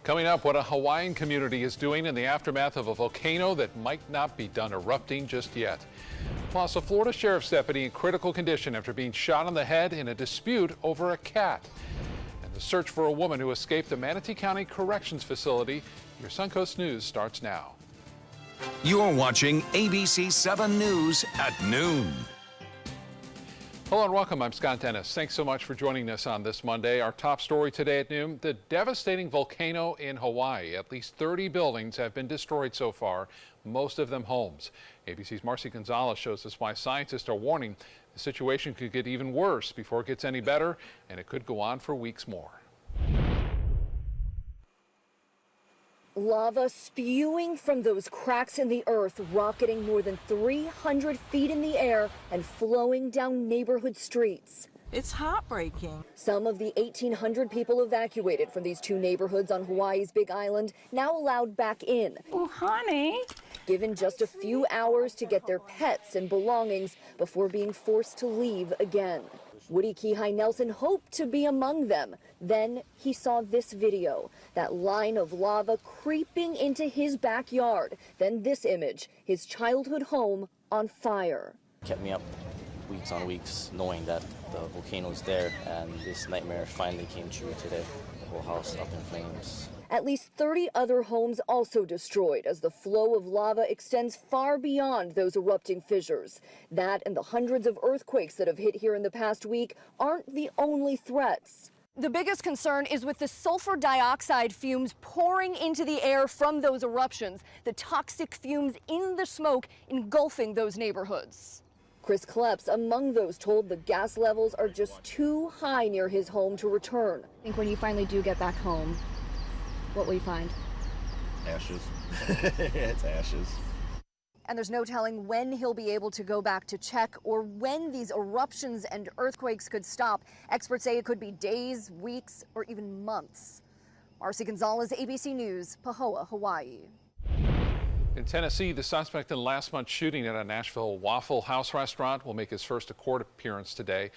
Coming up, what a Hawaiian community is doing in the aftermath of a volcano that might not be done erupting just yet. Plus, a Florida sheriff's deputy in critical condition after being shot on the head in a dispute over a cat. And the search for a woman who escaped the Manatee County Corrections Facility. Your Suncoast News starts now. You're watching ABC 7 News at noon. Hello and welcome. I'm Scott Dennis. Thanks so much for joining us on this Monday. Our top story today at noon, the devastating volcano in Hawaii. At least 30 buildings have been destroyed so far, most of them homes. ABC's Marcy Gonzalez shows us why scientists are warning the situation could get even worse before it gets any better, and it could go on for weeks more. Lava spewing from those cracks in the earth, rocketing more than 300 feet in the air and flowing down neighborhood streets. It's heartbreaking. Some of the 1,800 people evacuated from these two neighborhoods on Hawaii's Big Island now allowed back in. Oh, honey. Given just a few hours to get their pets and belongings before being forced to leave again. Woody Kihai Nelson hoped to be among them. Then he saw this video, that line of lava creeping into his backyard. Then this image, his childhood home on fire. Kept me up weeks on weeks knowing that the volcano is there, and this nightmare finally came true today. The whole house up in flames. At least 30 other homes also destroyed as the flow of lava extends far beyond those erupting fissures. That and the hundreds of earthquakes that have hit here in the past week aren't the only threats. The biggest concern is with the sulfur dioxide fumes pouring into the air from those eruptions, the toxic fumes in the smoke engulfing those neighborhoods. Chris Kleps among those told the gas levels are just too high near his home to return. I think when you finally do get back home, what will you find? Ashes. It's ashes. And there's no telling when he'll be able to go back to check or when these eruptions and earthquakes could stop. Experts say it could be days, weeks, or even months. Marcy Gonzalez, ABC News, Pahoa, Hawaii. In Tennessee, the suspect in last month's shooting at a Nashville Waffle House restaurant will make his first court appearance today.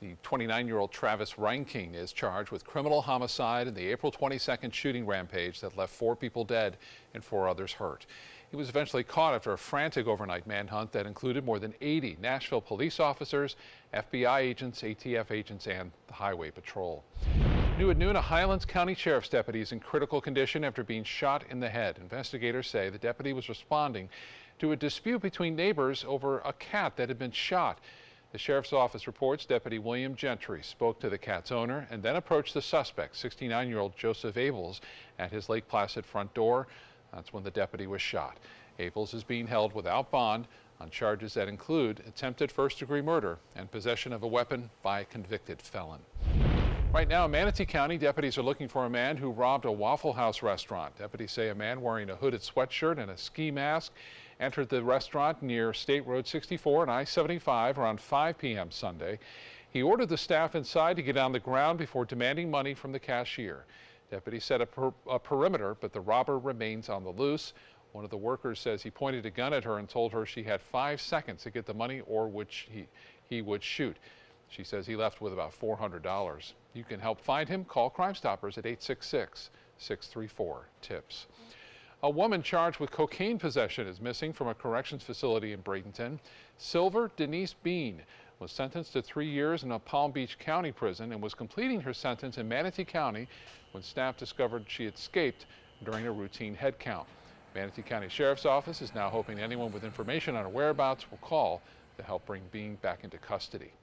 The 29-year-old Travis Reinking is charged with criminal homicide in the April 22nd shooting rampage that left 4 people dead and 4 others hurt. He was eventually caught after a frantic overnight manhunt that included more than 80 Nashville police officers, FBI agents, ATF agents, and the Highway Patrol. New at noon, a Highlands County Sheriff's deputy is in critical condition after being shot in the head. Investigators say the deputy was responding to a dispute between neighbors over a cat that had been shot. The sheriff's office reports Deputy William Gentry spoke to the cat's owner and then approached the suspect, 69-year-old Joseph Abels, at his Lake Placid front door. That's when the deputy was shot. Abels is being held without bond on charges that include attempted first-degree murder and possession of a weapon by a convicted felon. Right now in Manatee County, deputies are looking for a man who robbed a Waffle House restaurant. Deputies say a man wearing a hooded sweatshirt and a ski mask entered the restaurant near State Road 64 and I-75 around 5 p.m. Sunday. He ordered the staff inside to get on the ground before demanding money from the cashier. Deputies set a perimeter, but the robber remains on the loose. One of the workers says he pointed a gun at her and told her she had 5 seconds to get the money or he would shoot. She says he left with about $400. You can help find him. Call Crime Stoppers at 866-634-TIPS. A woman charged with cocaine possession is missing from a corrections facility in Bradenton. Silver Denise Bean was sentenced to 3 years in a Palm Beach County prison and was completing her sentence in Manatee County when staff discovered she escaped during a routine head count. Manatee County Sheriff's Office is now hoping anyone with information on her whereabouts will call to help bring Bean back into custody.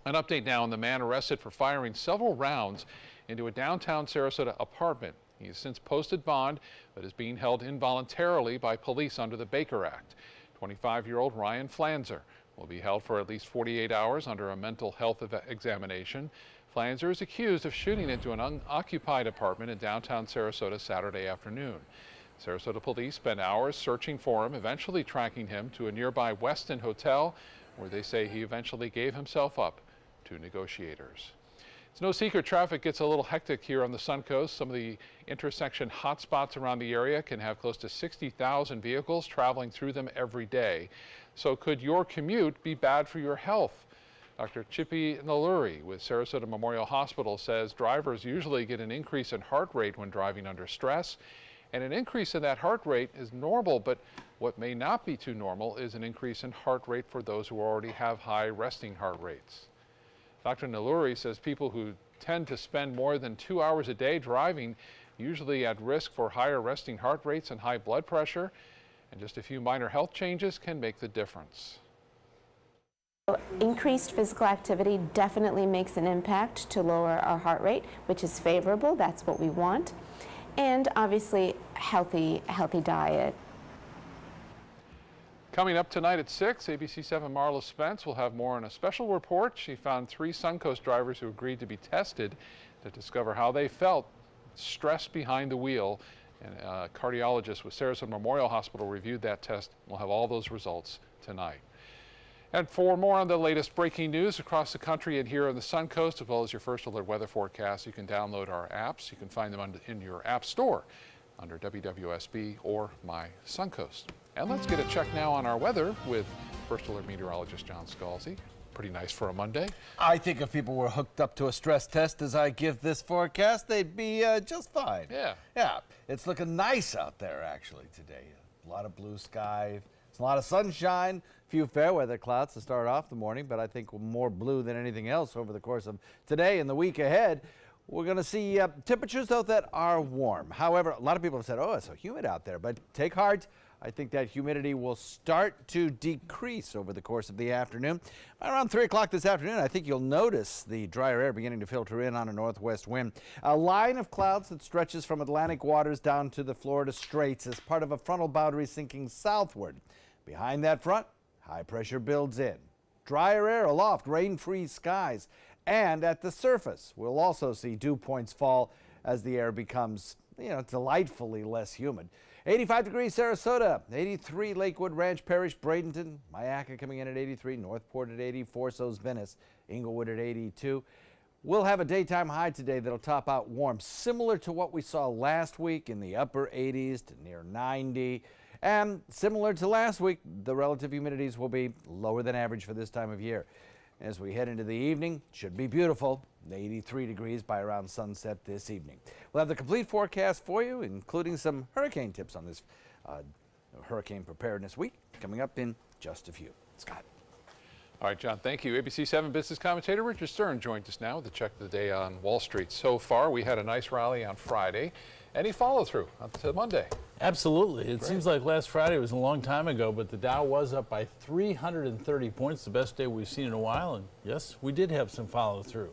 An update now on the man arrested for firing several rounds into a downtown Sarasota apartment. He has since posted bond, but is being held involuntarily by police under the Baker Act. 25-year-old Ryan Flanzer will be held for at least 48 hours under a mental health examination. Flanzer is accused of shooting into an unoccupied apartment in downtown Sarasota Saturday afternoon. Sarasota police spent hours searching for him, eventually tracking him to a nearby Westin hotel, where they say he eventually gave himself up to negotiators. It's no secret traffic gets a little hectic here on the Suncoast. Some of the intersection hotspots around the area can have close to 60,000 vehicles traveling through them every day. So could your commute be bad for your health? Dr. Chippy Naluri with Sarasota Memorial Hospital says drivers usually get an increase in heart rate when driving under stress. And an increase in that heart rate is normal, but what may not be too normal is an increase in heart rate for those who already have high resting heart rates. Dr. Naluri says people who tend to spend more than 2 hours a day driving usually at risk for higher resting heart rates and high blood pressure, and just a few minor health changes can make the difference. Increased physical activity definitely makes an impact to lower our heart rate, which is favorable. That's what we want. And obviously, healthy diet. Coming up tonight at 6, ABC 7 Marla Spence will have more on a special report. She found 3 Suncoast drivers who agreed to be tested to discover how they felt stressed behind the wheel. And a cardiologist with Sarasota Memorial Hospital reviewed that test. We'll have all those results tonight. And for more on the latest breaking news across the country and here on the Suncoast, as well as your first alert weather forecast, you can download our apps. You can find them in your app store under WWSB or My Suncoast. And let's get a check now on our weather with First Alert meteorologist John Scalzi. Pretty nice for a Monday. I think if people were hooked up to a stress test as I give this forecast, they'd be just fine. Yeah, it's looking nice out there actually today. A lot of blue sky, a lot of sunshine, a few fair weather clouds to start off the morning, but I think more blue than anything else over the course of today and the week ahead. We're going to see temperatures, though, that are warm. However, a lot of people have said, oh, it's so humid out there, but take heart. I think that humidity will start to decrease over the course of the afternoon. Around 3 o'clock this afternoon, I think you'll notice the drier air beginning to filter in on a northwest wind. A line of clouds that stretches from Atlantic waters down to the Florida Straits as part of a frontal boundary sinking southward. Behind that front, high pressure builds in. Drier air aloft, rain-free skies. And at the surface, we'll also see dew points fall as the air becomes, delightfully less humid. 85 degrees Sarasota, 83 Lakewood, Ranch Parish, Bradenton, Myakka coming in at 83, Northport at 84, so's Venice, Inglewood at 82. We'll have a daytime high today that'll top out warm, similar to what we saw last week in the upper 80s to near 90. And similar to last week, the relative humidities will be lower than average for this time of year. As we head into the evening, should be beautiful, 83 degrees by around sunset this evening. We'll have the complete forecast for you, including some hurricane tips on this Hurricane Preparedness Week, coming up in just a few. Scott. All right, John, thank you. ABC 7 business commentator Richard Stern joined us now with the check of the day on Wall Street. So far, we had a nice rally on Friday. Any follow-through on to Monday? Absolutely. It seems like last Friday was a long time ago, but the Dow was up by 330 points, the best day we've seen in a while. And yes, we did have some follow-through.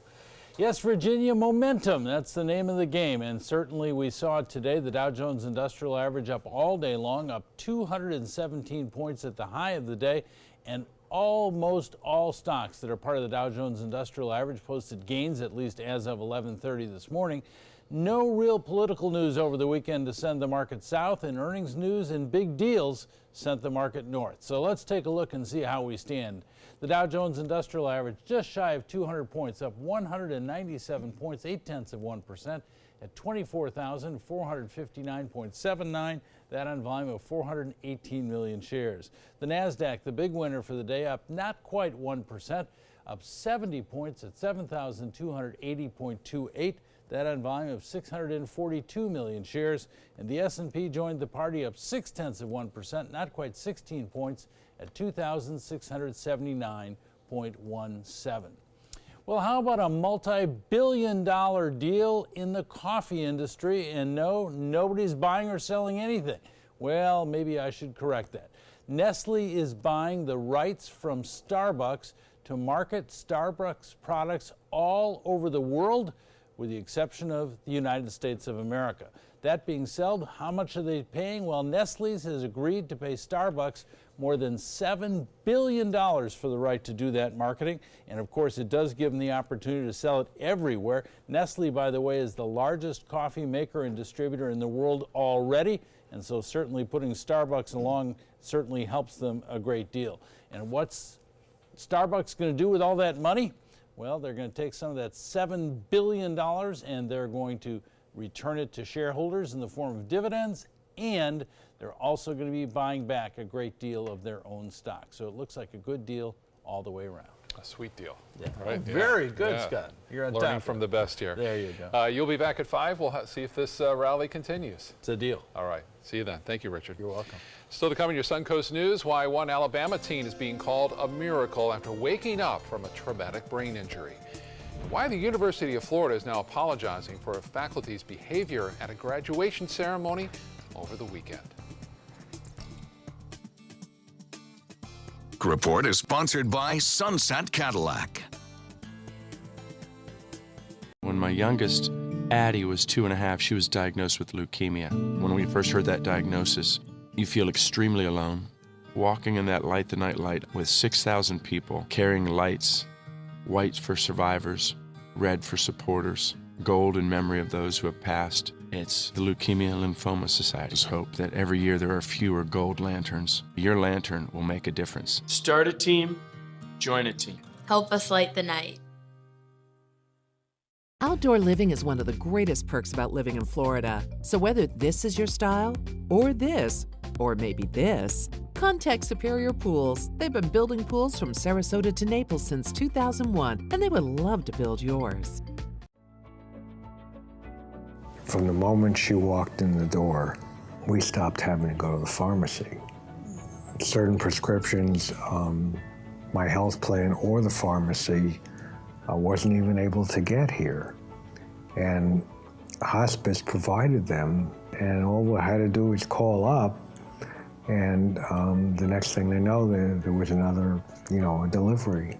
Yes, Virginia momentum, that's the name of the game. And certainly we saw it today. The Dow Jones Industrial Average up all day long, up 217 points at the high of the day. And almost all stocks that are part of the Dow Jones Industrial Average posted gains, at least as of 11:30 this morning. No real political news over the weekend to send the market south, and earnings news and big deals sent the market north. So let's take a look and see how we stand. The Dow Jones Industrial Average just shy of 200 points, up 197 points, 0.8% at 24,459.79. That on volume of 418 million shares. The Nasdaq, the big winner for the day, up not quite 1%, up 70 points at 7,280.28. That on volume of 642 million shares. And the S&P joined the party, up 0.6%, not quite 16 points at 2,679.17. Well, how about a multi-billion-dollar deal in the coffee industry? And no, nobody's buying or selling anything. Well, maybe I should correct that. Nestle is buying the rights from Starbucks to market Starbucks products all over the world, with the exception of the United States of America. That being said, how much are they paying? Well, Nestle's has agreed to pay Starbucks more than $7 billion for the right to do that marketing. And of course, it does give them the opportunity to sell it everywhere. Nestle, by the way, is the largest coffee maker and distributor in the world already. And so certainly putting Starbucks along certainly helps them a great deal. And what's Starbucks going to do with all that money? Well, they're going to take some of that $7 billion and they're going to return it to shareholders in the form of dividends, and they're also going to be buying back a great deal of their own stock. So it looks like a good deal all the way around. A sweet deal. Yeah. Right? Very good, Scott. You're on Learning top from the best here. There you go. You'll be back at 5. We'll see if this rally continues. It's a deal. All right. See you then. Thank you, Richard. You're welcome. Still to come in your Suncoast News, why one Alabama teen is being called a miracle after waking up from a traumatic brain injury. And why the University of Florida is now apologizing for a faculty's behavior at a graduation ceremony over the weekend. Report is sponsored by Sunset Cadillac. When my youngest, Addie, was 2.5, she was diagnosed with leukemia. When we first heard that diagnosis, you feel extremely alone. Walking in that Light the Night light with 6,000 people carrying lights, white for survivors, red for supporters, gold in memory of those who have passed. It's the Leukemia and Lymphoma Society's hope that every year there are fewer gold lanterns. Your lantern will make a difference. Start a team, join a team. Help us light the night. Outdoor living is one of the greatest perks about living in Florida. So whether this is your style, or this, or maybe this, contact Superior Pools. They've been building pools from Sarasota to Naples since 2001, and they would love to build yours. From the moment she walked in the door, we stopped having to go to the pharmacy. Certain prescriptions, my health plan or the pharmacy wasn't even able to get here. And hospice provided them, and all we had to do was call up, and the next thing they know, there was another, a delivery.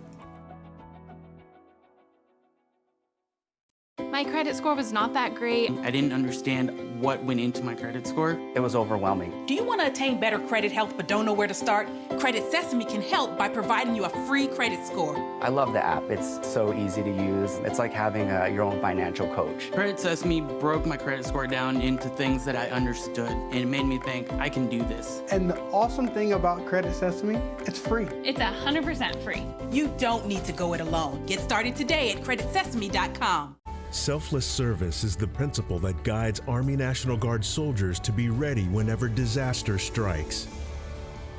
My credit score was not that great. I didn't understand what went into my credit score. It was overwhelming. Do you want to attain better credit health but don't know where to start? Credit Sesame can help by providing you a free credit score. I love the app. It's so easy to use. It's like having your own financial coach. Credit Sesame broke my credit score down into things that I understood, and it made me think, I can do this. And the awesome thing about Credit Sesame, it's free. It's 100% free. You don't need to go it alone. Get started today at creditsesame.com. Selfless service is the principle that guides Army National Guard soldiers to be ready whenever disaster strikes.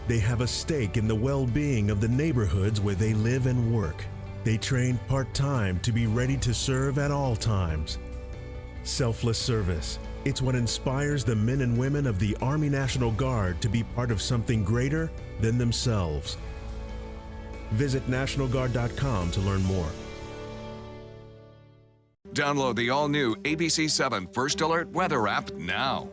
They have a stake in the well-being of the neighborhoods where they live and work. They train part-time to be ready to serve at all times. Selfless service. It's what inspires the men and women of the Army National Guard to be part of something greater than themselves. Visit NationalGuard.com to learn more. Download the all-new ABC7 First Alert Weather app now.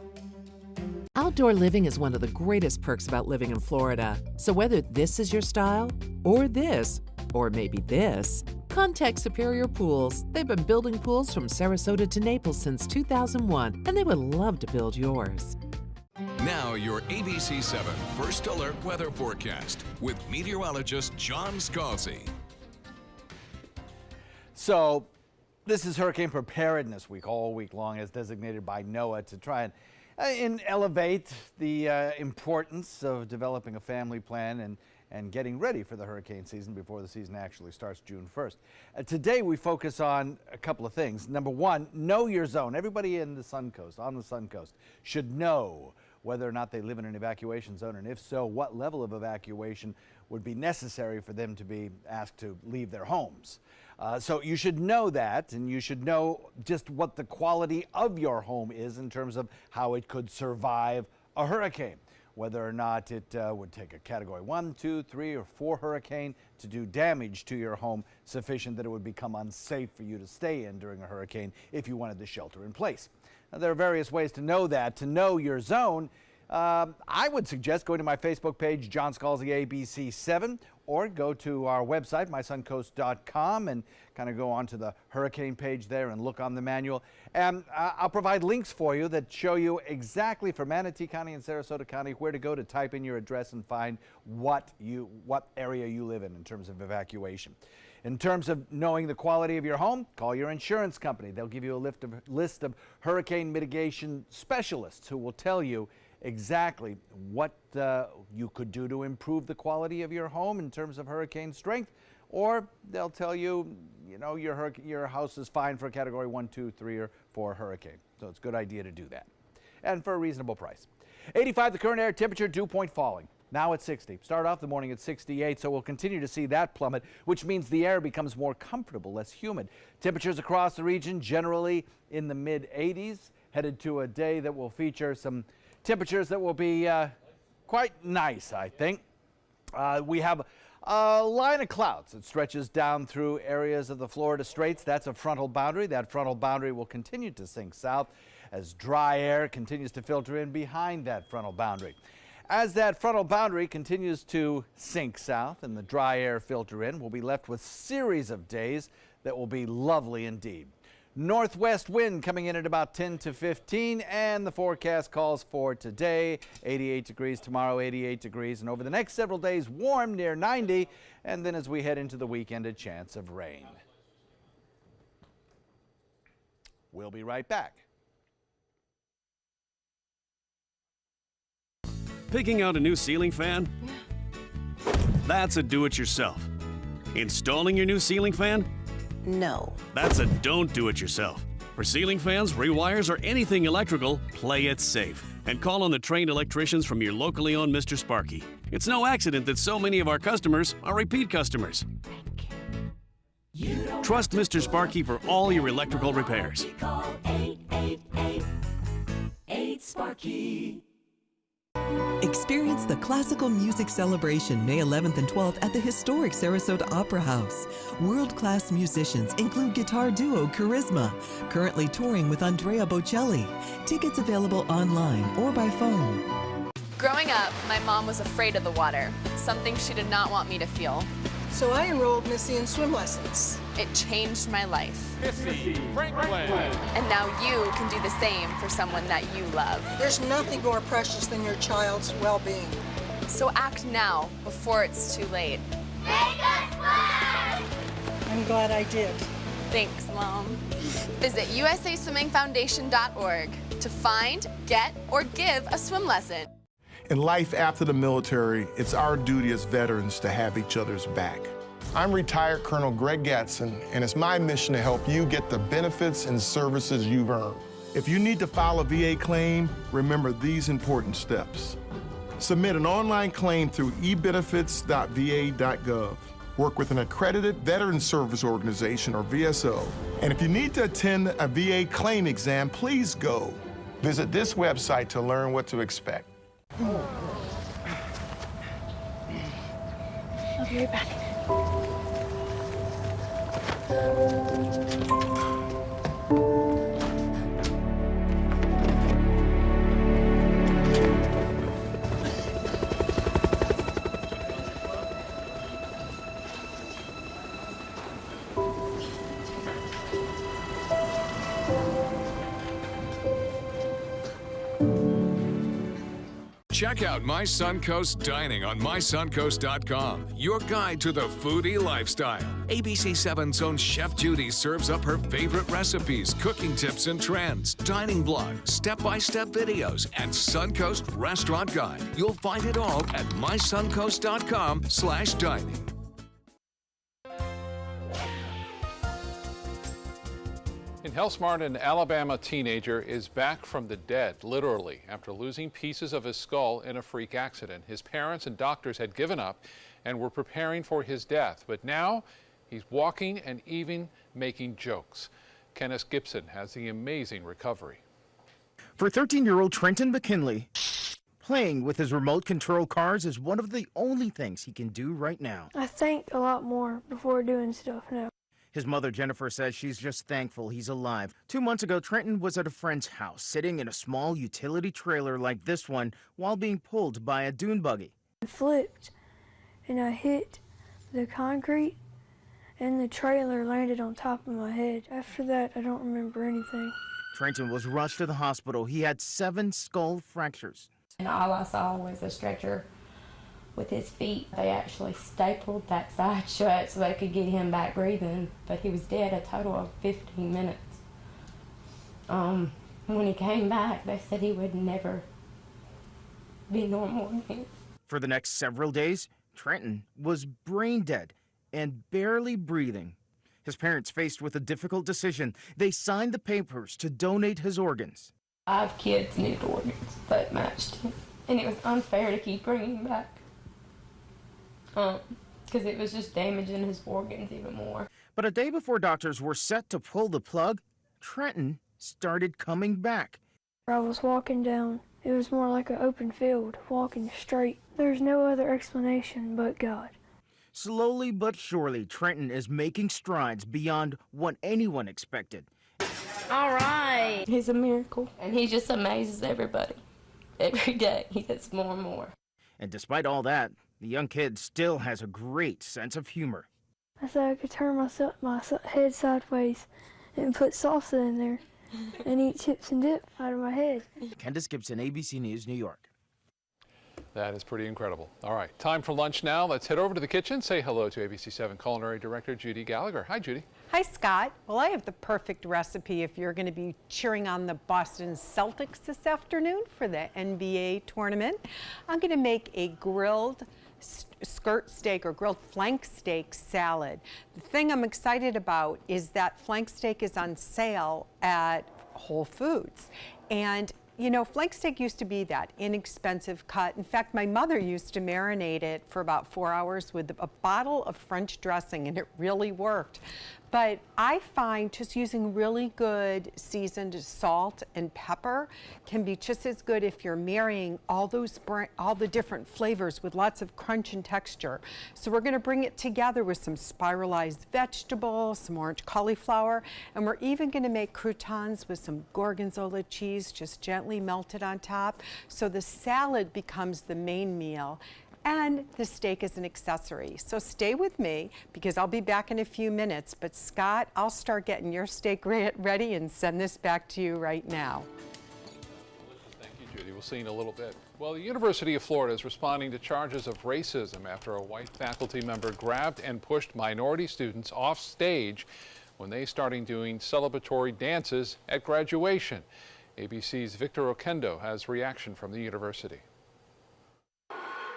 Outdoor living is one of the greatest perks about living in Florida. So whether this is your style, or this, or maybe this, contact Superior Pools. They've been building pools from Sarasota to Naples since 2001, and they would love to build yours. Now your ABC7 First Alert Weather Forecast with meteorologist John Scalzi. So, this is Hurricane Preparedness Week, all week long, as designated by NOAA to try and elevate the importance of developing a family plan and getting ready for the hurricane season before the season actually starts June 1st. Today we focus on a couple of things. Number one, know your zone. Everybody in the Suncoast, on the Suncoast, should know whether or not they live in an evacuation zone, and if so, what level of evacuation would be necessary for them to be asked to leave their homes. So you should know that, and you should know just what the quality of your home is in terms of how it could survive a hurricane, whether or not it would take a Category 1, 2, 3, or 4 hurricane to do damage to your home sufficient that it would become unsafe for you to stay in during a hurricane if you wanted to shelter in place. Now, there are various ways to know that. To know your zone, I would suggest going to my Facebook page, John Scalzi ABC7, or go to our website, mysuncoast.com, and kind of go onto the hurricane page there and look on the manual. And I'll provide links for you that show you exactly for Manatee County and Sarasota County where to go to type in your address and find what area you live in terms of evacuation. In terms of knowing the quality of your home, call your insurance company. They'll give you a list of hurricane mitigation specialists who will tell you exactly what you could do to improve the quality of your home in terms of hurricane strength, or they'll tell you, your house is fine for a Category 1, 2, 3, or 4 hurricane. So it's a good idea to do that, and for a reasonable price. 85 the current air temperature, dew point falling. Now it's 60. Start off the morning at 68, so we'll continue to see that plummet, which means the air becomes more comfortable, less humid. Temperatures across the region generally in the mid-80s, headed to a day that will feature some temperatures that will be quite nice, I think. We have a line of clouds that stretches down through areas of the Florida Straits. That's a frontal boundary. That frontal boundary will continue to sink south as dry air continues to filter in behind that frontal boundary. As that frontal boundary continues to sink south and the dry air filter in, we'll be left with a series of days that will be lovely indeed. Northwest wind coming in at about 10 to 15, and the forecast calls for today 88 degrees, tomorrow 88 degrees, and over the next several days warm near 90, and then as we head into the weekend a chance of rain. We'll be right back. Picking out a new ceiling fan? That's a do-it-yourself. Installing your new ceiling fan? No. That's a don't do it yourself. For ceiling fans, rewires, or anything electrical, play it safe. And call on the trained electricians from your locally owned Mr. Sparky. It's no accident that so many of our customers are repeat customers. Trust Mr. Sparky for all your electrical repairs. Call 888-8-SPARKY. Experience the Classical Music Celebration May 11th and 12th at the historic Sarasota Opera House. World-class musicians include guitar duo Charisma, currently touring with Andrea Bocelli. Tickets available online or by phone. Growing up, my mom was afraid of the water, something she did not want me to feel. So I enrolled Missy in swim lessons. It changed my life. Missy Franklin. And now you can do the same for someone that you love. There's nothing more precious than your child's well-being. So act now before it's too late. Make us fly! I'm glad I did. Thanks, Mom. Visit usaswimmingfoundation.org to find, get, or give a swim lesson. In life after the military, it's our duty as veterans to have each other's back. I'm retired Colonel Greg Gatson, and it's my mission to help you get the benefits and services you've earned. If you need to file a VA claim, remember these important steps. Submit an online claim through ebenefits.va.gov. Work with an accredited Veterans Service Organization, or VSO. And if you need to attend a VA claim exam, please go. Visit this website to learn what to expect. I'll be right back. Check out My Suncoast Dining on mysuncoast.com, your guide to the foodie lifestyle. ABC7's own Chef Judy serves up her favorite recipes, cooking tips and trends, dining blogs, step-by-step videos, and Suncoast Restaurant Guide. You'll find it all at mysuncoast.com/dining. In HealthSmart, an Alabama teenager is back from the dead, literally, after losing pieces of his skull in a freak accident. His parents and doctors had given up and were preparing for his death, but now he's walking and even making jokes. Kenneth Gibson has the amazing recovery. For 13-year-old Trenton McKinley, playing with his remote control cars is one of the only things he can do right now. I think a lot more before doing stuff now. His mother, Jennifer, says she's just thankful he's alive. 2 months ago, Trenton was at a friend's house, sitting in a small utility trailer like this one while being pulled by a dune buggy. I flipped, and I hit the concrete, and the trailer landed on top of my head. After that, I don't remember anything. Trenton was rushed to the hospital. He had 7 skull fractures. And all I saw was a stretcher with his feet. They actually stapled that side shut so they could get him back breathing, but he was dead a total of 15 minutes. When he came back, they said he would never be normal again. For the next several days, Trenton was brain dead and barely breathing. His parents faced with a difficult decision. They signed the papers to donate his organs. 5 kids needed organs that matched him, and it was unfair to keep bringing him back. because it was just damaging his organs even more. But a day before doctors were set to pull the plug, Trenton started coming back. I was walking down. It was more like an open field, walking straight. There's no other explanation but God. Slowly but surely, Trenton is making strides beyond what anyone expected. All right. He's a miracle, and he just amazes everybody. Every day, he gets more and more. And despite all that, the young kid still has a great sense of humor. I thought I could turn my head sideways and put salsa in there and eat chips and dip out of my head. Candace Gibson, ABC News, New York. That is pretty incredible. All right, time for lunch now. Let's head over to the kitchen. Say hello to ABC7 Culinary Director Judy Gallagher. Hi, Judy. Hi, Scott. Well, I have the perfect recipe if you're going to be cheering on the Boston Celtics this afternoon for the NBA tournament. I'm going to make a grilled skirt steak or grilled flank steak salad. The thing I'm excited about is that flank steak is on sale at Whole Foods. And you know, flank steak used to be that inexpensive cut. In fact, my mother used to marinate it for about 4 hours with a bottle of French dressing, and it really worked. But I find just using really good seasoned salt and pepper can be just as good if you're marrying all the different flavors with lots of crunch and texture. So we're going to bring it together with some spiralized vegetables, some orange cauliflower, and we're even going to make croutons with some gorgonzola cheese just gently melted on top. So the salad becomes the main meal, and the steak is an accessory. So stay with me because I'll be back in a few minutes. But Scott, I'll start getting your steak ready and send this back to you right now. Thank you, Judy. We'll see you in a little bit. Well, the University of Florida is responding to charges of racism after a white faculty member grabbed and pushed minority students off stage when they started doing celebratory dances at graduation. ABC's Victor Oquendo has reaction from the university.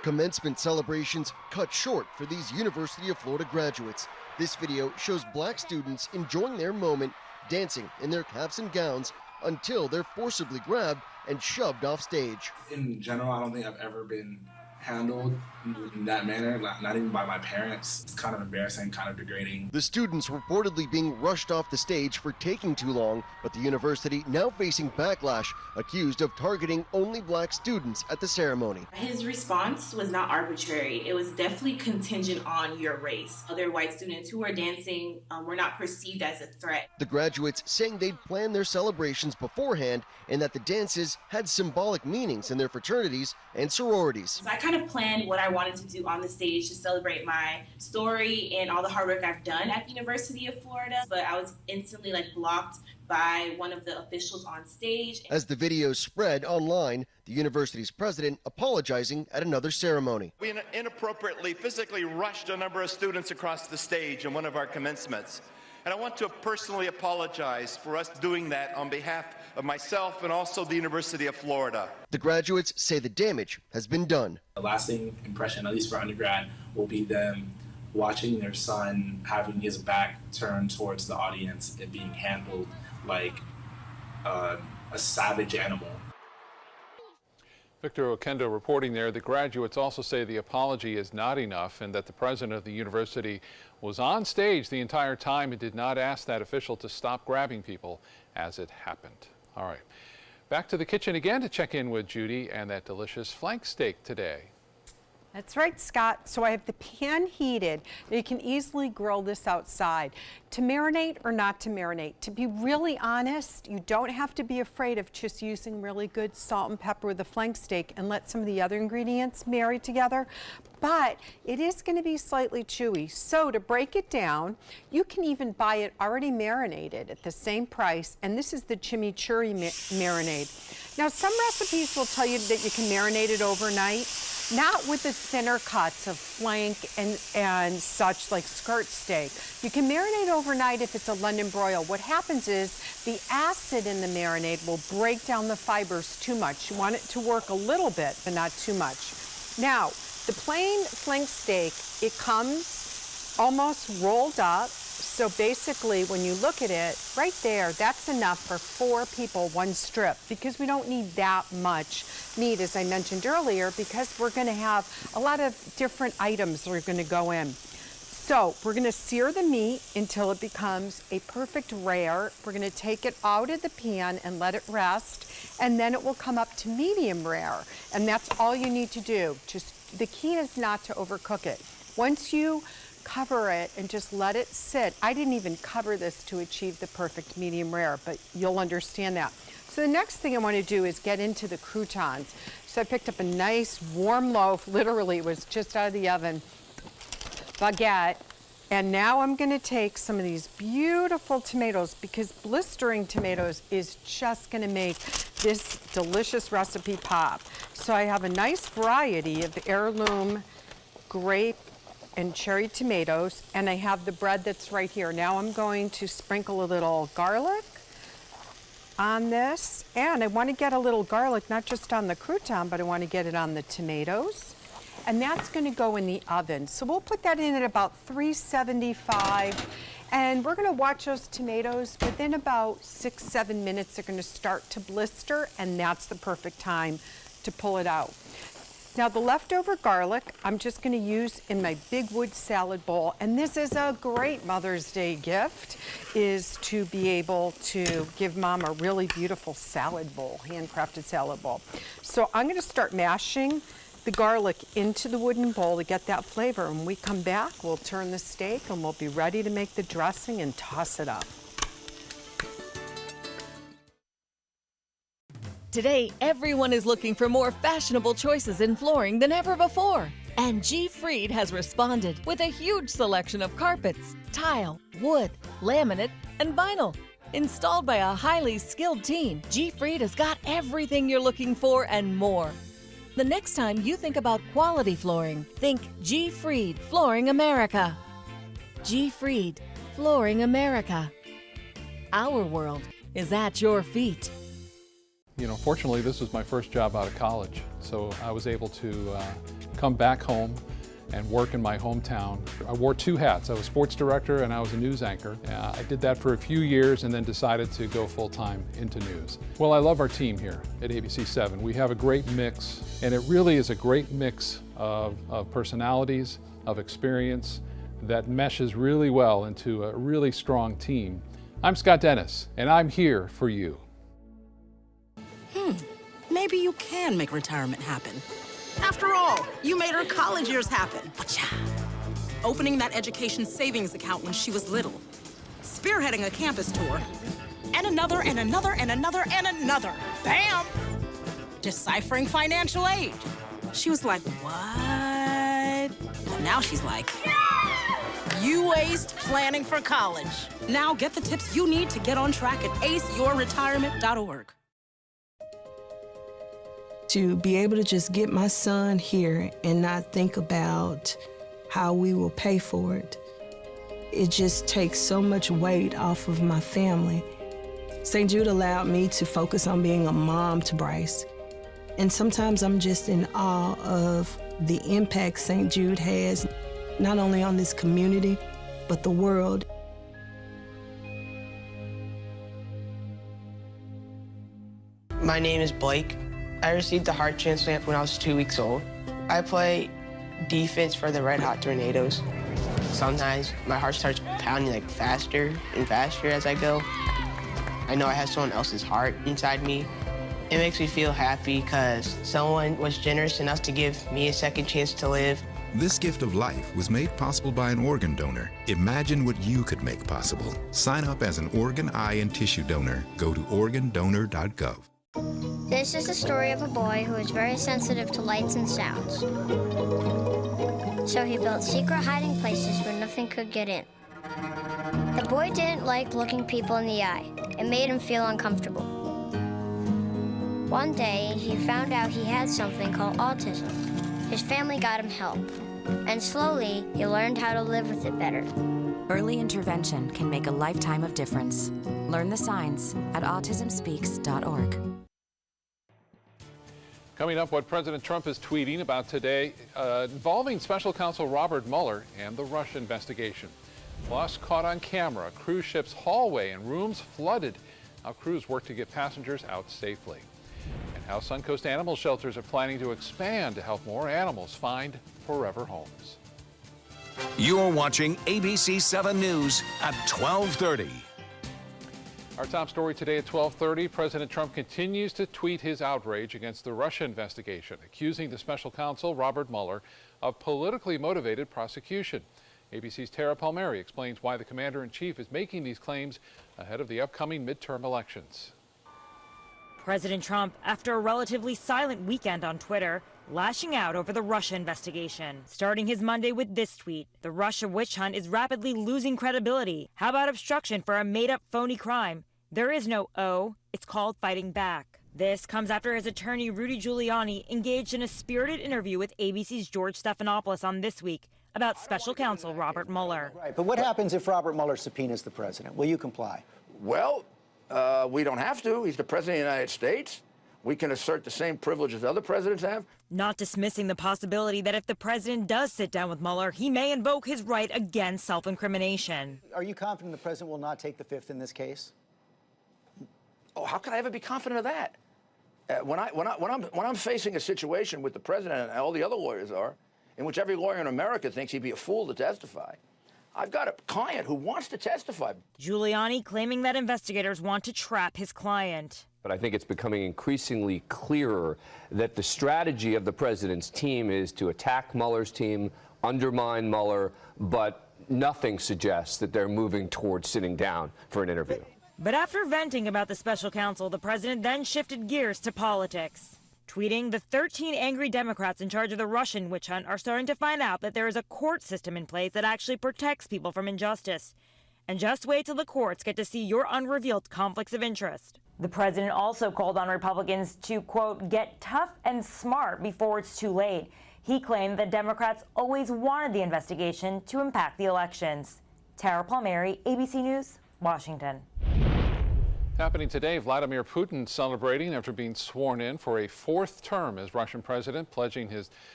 Commencement celebrations cut short for these University of Florida graduates. This video shows black students enjoying their moment, dancing in their caps and gowns until they're forcibly grabbed and shoved off stage. In general, I don't think I've ever been handled in that manner, not even by my parents. It's kind of embarrassing, kind of degrading. The students reportedly being rushed off the stage for taking too long, but the university now facing backlash, accused of targeting only black students at the ceremony. His response was not arbitrary. It was definitely contingent on your race. Other white students who were dancing were not perceived as a threat. The graduates saying they'd planned their celebrations beforehand and that the dances had symbolic meanings in their fraternities and sororities. So I kind of planned what I wanted to do on the stage to celebrate my story and all the hard work I've done at the University of Florida, but I was instantly blocked by one of the officials on stage. As the video spread online, the university's president apologizing at another ceremony. We inappropriately physically rushed a number of students across the stage in one of our commencements. And I want to personally apologize for us doing that on behalf of myself and also the University of Florida. The graduates say the damage has been done. The lasting impression, at least for undergrad, will be them watching their son having his back turned towards the audience and being handled like a savage animal. Victor Oquendo reporting there. The graduates also say the apology is not enough and that the president of the university was on stage the entire time and did not ask that official to stop grabbing people as it happened. All right, back to the kitchen again to check in with Judy and that delicious flank steak today. That's right, Scott. So I have the pan heated. You can easily grill this outside. To marinate or not to marinate? To be really honest, you don't have to be afraid of just using really good salt and pepper with the flank steak and let some of the other ingredients marry together. But it is going to be slightly chewy. So to break it down, you can even buy it already marinated at the same price. And this is the chimichurri marinade. Now, some recipes will tell you that you can marinate it overnight. Not with the thinner cuts of flank and such like skirt steak. You can marinate overnight if it's a London broil. What happens is the acid in the marinade will break down the fibers too much. You want it to work a little bit, but not too much. Now, the plain flank steak, it comes almost rolled up, So basically, when you look at it, right there, that's enough for 4 people, 1 strip, because we don't need that much meat, as I mentioned earlier, because we're gonna have a lot of different items that are gonna go in. So we're gonna sear the meat until it becomes a perfect rare. We're gonna take it out of the pan and let it rest, and then it will come up to medium rare. And that's all you need to do. Just, the key is not to overcook it. Once you cover it and just let it sit. I didn't even cover this to achieve the perfect medium rare, but you'll understand that. So the next thing I want to do is get into the croutons. So I picked up a nice warm loaf, literally it was just out of the oven, baguette, and now I'm going to take some of these beautiful tomatoes, because blistering tomatoes is just going to make this delicious recipe pop. So I have a nice variety of heirloom grape and cherry tomatoes, and I have the bread that's right here. Now I'm going to sprinkle a little garlic on this, and I want to get a little garlic not just on the crouton, but I want to get it on the tomatoes, and that's going to go in the oven. So we'll put that in at about 375, and we're going to watch those tomatoes. Within about 6-7 minutes, they're going to start to blister, and that's the perfect time to pull it out. Now the leftover garlic, I'm just gonna use in my big wood salad bowl, and this is a great Mother's Day gift, is to be able to give Mom a really beautiful salad bowl, handcrafted salad bowl. So I'm gonna start mashing the garlic into the wooden bowl to get that flavor. When we come back, we'll turn the steak and we'll be ready to make the dressing and toss it up. Today, everyone is looking for more fashionable choices in flooring than ever before. And G. Fried has responded with a huge selection of carpets, tile, wood, laminate, and vinyl. Installed by a highly skilled team, G. Fried has got everything you're looking for and more. The next time you think about quality flooring, think G. Fried Flooring America. G. Fried Flooring America. Our world is at your feet. You know, fortunately, this was my first job out of college, so I was able to come back home and work in my hometown. I wore 2 hats. I was sports director and I was a news anchor. I did that for a few years and then decided to go full-time into news. Well, I love our team here at ABC7. We have a great mix, and it really is a great mix of personalities, of experience that meshes really well into a really strong team. I'm Scott Dennis, and I'm here for you. Maybe you can make retirement happen. After all, you made her college years happen. Opening that education savings account when she was little. Spearheading a campus tour. And another, and another, and another, and another. Bam! Deciphering financial aid. She was like, what? But now she's like, you aced planning for college. Now get the tips you need to get on track at aceyourretirement.org. To be able to just get my son here and not think about how we will pay for it, it just takes so much weight off of my family. St. Jude allowed me to focus on being a mom to Bryce. And sometimes I'm just in awe of the impact St. Jude has, not only on this community, but the world. My name is Blake. I received a heart transplant when I was 2 weeks old. I play defense for the Red Hot Tornadoes. Sometimes my heart starts pounding like faster and faster as I go. I know I have someone else's heart inside me. It makes me feel happy because someone was generous enough to give me a second chance to live. This gift of life was made possible by an organ donor. Imagine what you could make possible. Sign up as an organ, eye, and tissue donor. Go to organdonor.gov. This is the story of a boy who is very sensitive to lights and sounds. So he built secret hiding places where nothing could get in. The boy didn't like looking people in the eye. It made him feel uncomfortable. One day, he found out he had something called autism. His family got him help, and slowly, he learned how to live with it better. Early intervention can make a lifetime of difference. Learn the signs at autismspeaks.org. Coming up, what President Trump is tweeting about today involving Special Counsel Robert Mueller and the Russia investigation. Plus, caught on camera, cruise ship's hallway and rooms flooded. How crews work to get passengers out safely. And how Suncoast animal shelters are planning to expand to help more animals find forever homes. You're watching ABC 7 News at 12:30. Our top story today at 12:30, President Trump continues to tweet his outrage against the Russia investigation, accusing the special counsel, Robert Mueller, of politically motivated prosecution. ABC's Tara Palmieri explains why the commander-in-chief is making these claims ahead of the upcoming midterm elections. President Trump, after a relatively silent weekend on Twitter, lashing out over the Russia investigation. Starting his Monday with this tweet: "The Russia witch hunt is rapidly losing credibility. How about obstruction for a made-up phony crime? There is no O, it's called fighting back." This comes after his attorney Rudy Giuliani engaged in a spirited interview with ABC's George Stephanopoulos on This Week about special counsel Robert Mueller. Right, but what happens if Robert Mueller subpoenas the president? Will you comply? Well, we don't have to. He's the president of the United States. We can assert the same privileges other presidents have. Not dismissing the possibility that if the president does sit down with Mueller, he may invoke his right against self-incrimination. Are you confident the president will not take the fifth in this case? Oh, how can I ever be confident of that? When I'm facing a situation with the president and all the other lawyers are, in which every lawyer in America thinks he'd be a fool to testify, I've got a client who wants to testify. Giuliani claiming that investigators want to trap his client. But I think it's becoming increasingly clearer that the strategy of the president's team is to attack Mueller's team, undermine Mueller, but nothing suggests that they're moving towards sitting down for an interview. But after venting about the special counsel, the president then shifted gears to politics. Tweeting, "The 13 angry Democrats in charge of the Russian witch hunt are starting to find out that there is a court system in place that actually protects people from injustice. And just wait till the courts get to see your unrevealed conflicts of interest." The president also called on Republicans to, quote, "get tough and smart before it's too late." He claimed that Democrats always wanted the investigation to impact the elections. Tara Palmieri, ABC News, Washington. Happening today, Vladimir Putin celebrating after being sworn in for a fourth term as Russian president, pledging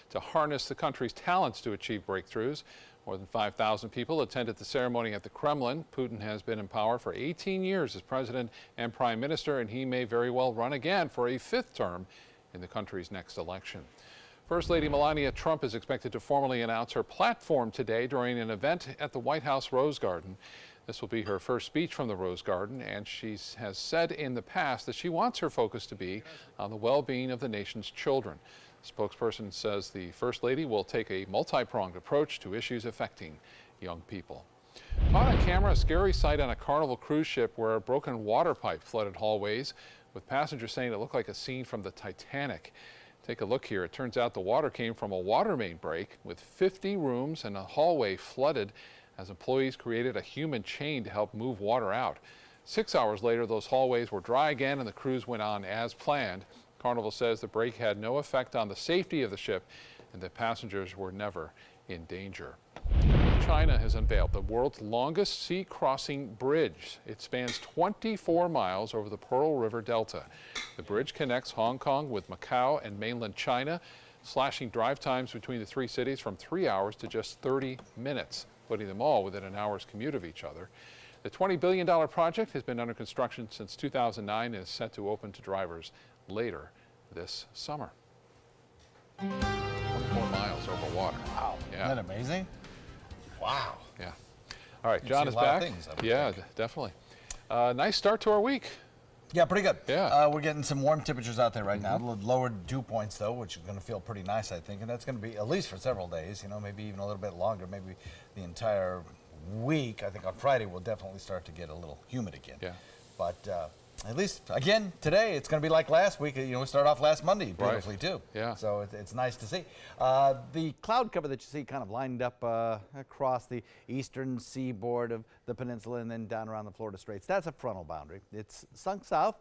to harness the country's talents to achieve breakthroughs. More than 5,000 people attended the ceremony at the Kremlin. Putin has been in power for 18 years as president and prime minister, and he may very well run again for a fifth term in the country's next election. First Lady Melania Trump is expected to formally announce her platform today during an event at the White House Rose Garden. This will be her first speech from the Rose Garden, and she has said in the past that she wants her focus to be on the well-being of the nation's children. The spokesperson says the First Lady will take a multi-pronged approach to issues affecting young people. Caught on camera, a scary sight on a Carnival cruise ship where a broken water pipe flooded hallways, with passengers saying it looked like a scene from the Titanic. Take a look here. It turns out the water came from a water main break, with 50 rooms and a hallway flooded as employees created a human chain to help move water out. 6 hours later, those hallways were dry again and the cruise went on as planned. Carnival says the break had no effect on the safety of the ship and that passengers were never in danger. China has unveiled the world's longest sea-crossing bridge. It spans 24 miles over the Pearl River Delta. The bridge connects Hong Kong with Macau and mainland China, slashing drive times between the three cities from 3 hours to just 30 minutes, putting them all within an hour's commute of each other. The $20 billion project has been under construction since 2009 and is set to open to drivers later this summer. 24 miles over water. Wow. Yeah. Isn't that amazing? Wow. Yeah. All right, You've John seen is a lot of back. things, I would Yeah, definitely. Nice start to our week. Yeah, pretty good. Yeah. We're getting some warm temperatures out there right now. Lowered dew points, though, which is going to feel pretty nice, I think. And that's going to be at least for several days, maybe even a little bit longer, maybe the entire week. I think on Friday we'll definitely start to get a little humid again. Yeah. But at least, again, today it's going to be like last week. We started off last Monday beautifully, too. Yeah. So it's nice to see. The cloud cover that you see kind of lined up across the eastern seaboard of the peninsula and then down around the Florida Straits, that's a frontal boundary. It's sunk south,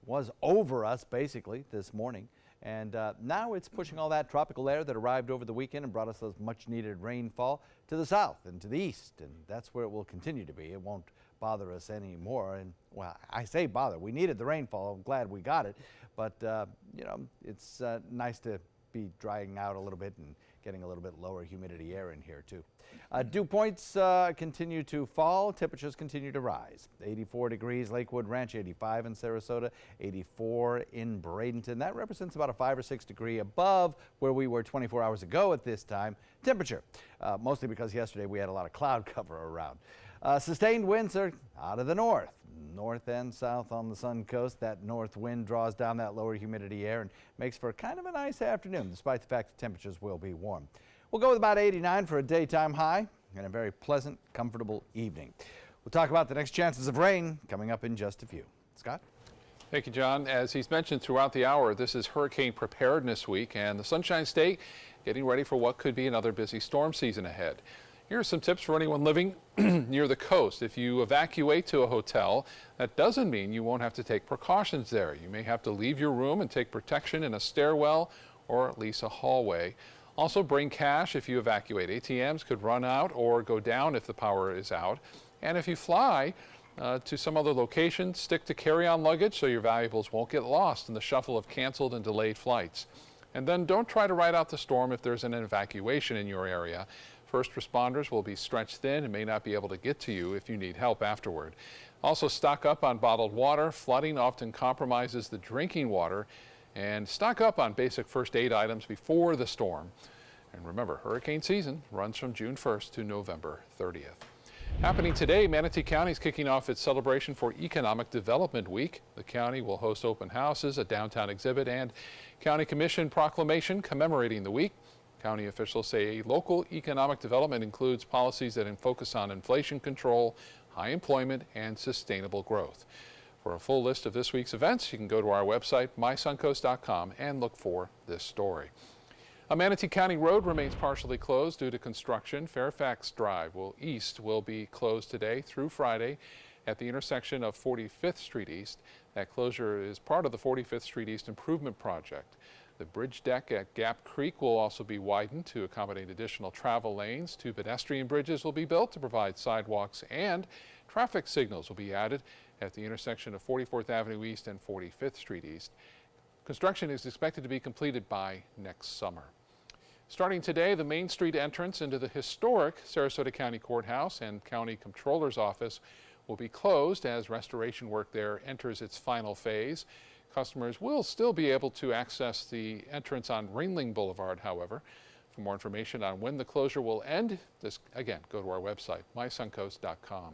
was over us basically this morning. And now it's pushing all that tropical air that arrived over the weekend and brought us those much needed rainfall to the south and to the east. And that's where it will continue to be. It won't bother us anymore. And well, I say bother. We needed the rainfall. I'm glad we got it. But, it's nice to be drying out a little bit and getting a little bit lower humidity air in here too. Dew points continue to fall. Temperatures continue to rise. 84 degrees Lakewood Ranch, 85 in Sarasota, 84 in Bradenton. That represents about a 5 or 6 degree above where we were 24 hours ago at this time. Temperature, mostly because yesterday we had a lot of cloud cover around. Sustained winds are out of the north and south on the Sun Coast. That north wind draws down that lower humidity air and makes for kind of a nice afternoon, despite the fact that temperatures will be warm. We'll go with about 89 for a daytime high and a very pleasant, comfortable evening. We'll talk about the next chances of rain coming up in just a few. Scott? Thank you, John. As he's mentioned throughout the hour, this is Hurricane Preparedness Week, and the Sunshine State getting ready for what could be another busy storm season ahead. Here are some tips for anyone living near the coast. If you evacuate to a hotel, that doesn't mean you won't have to take precautions there. You may have to leave your room and take protection in a stairwell or at least a hallway. Also, bring cash if you evacuate. ATMs could run out or go down if the power is out. And if you fly to some other location, stick to carry-on luggage so your valuables won't get lost in the shuffle of canceled and delayed flights. And then don't try to ride out the storm if there's an evacuation in your area. First responders will be stretched thin and may not be able to get to you if you need help afterward. Also, stock up on bottled water. Flooding often compromises the drinking water. And stock up on basic first aid items before the storm. And remember, hurricane season runs from June 1st to November 30th. Happening today, Manatee County is kicking off its celebration for Economic Development Week. The county will host open houses, a downtown exhibit, and county commission proclamation commemorating the week. County officials say local economic development includes policies that focus on inflation control, high employment, and sustainable growth. For a full list of this week's events, you can go to our website, mysuncoast.com, and look for this story. A Manatee County road remains partially closed due to construction. Fairfax Drive East will be closed today through Friday at the intersection of 45th Street East. That closure is part of the 45th Street East Improvement Project. The bridge deck at Gap Creek will also be widened to accommodate additional travel lanes. 2 pedestrian bridges will be built to provide sidewalks, and traffic signals will be added at the intersection of 44th Avenue East and 45th Street East. Construction is expected to be completed by next summer. Starting today, the Main Street entrance into the historic Sarasota County Courthouse and County Comptroller's Office will be closed as restoration work there enters its final phase. Customers will still be able to access the entrance on Ringling Boulevard, however. For more information on when the closure will end, again, go to our website, mysuncoast.com.